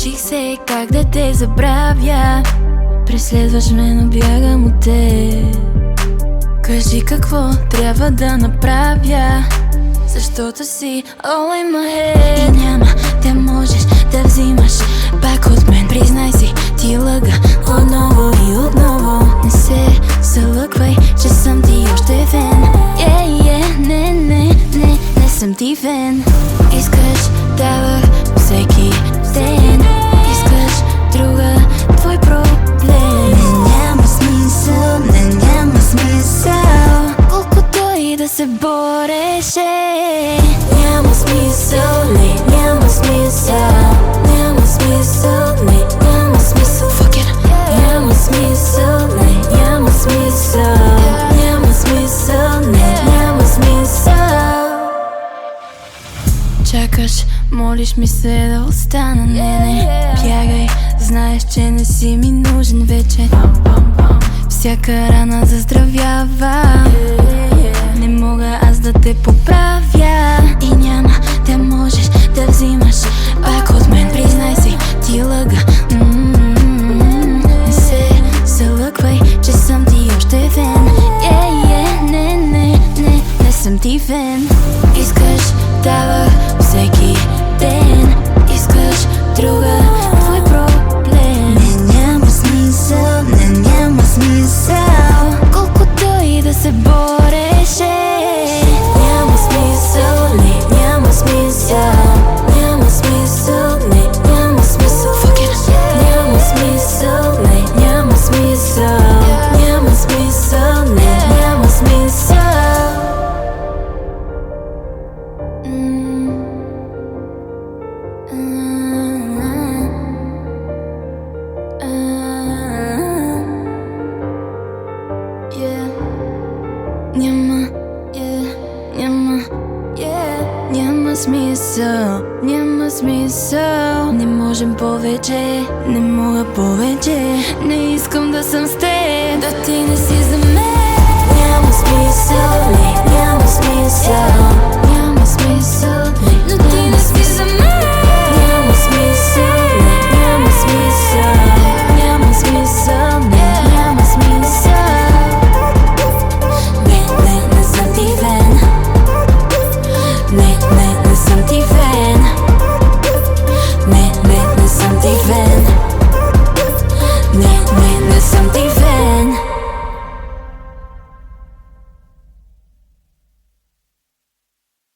Научих се как да те забравя. Преследваш ме, но бягам от теб. Кажи какво трябва да направя, защото си all in my head. И няма да можеш да взимаш пак от мен. Признай си, ти лъга отново и отново. Не се залъгвай, че съм ти още фен. Не съм ти фен. Искаш давах всеки ден. Искаш друга, твой проблем. Няма смисъл, няма смисъл. Колкото и да се бореше, няма смисъл, няма смисъл. Няма смисъл, няма смисъл. Fuck it. Няма смисъл, няма смисъл. Няма смисъл, няма смисъл. Чакаш, молиш ми се да остана. Не, бягай, знаеш, че не си ми нужен вече. Всяка рана заздравява. Не мога аз да те поправя. И няма да можеш да взимаш пак от мен. Признай си, ти лъга. Не се залъгвай, че съм ти още фен. Не съм ти фен. Искаш давах всеки ден. Искаш друга, твой проблем. Няма смисъл, няма смисъл. Колкото и да се бореше, няма смисъл, няма смисъл. Няма смисъл, няма смисъл. Fuck it. Няма смисъл, няма смисъл. Няма смисъл, няма смисъл. Няма смисъл, няма смисъл. Не можем повече, не мога повече. Не искам да съм с теб, да ти не си за мен. Няма смисъл, няма смисъл. Няма смисъл.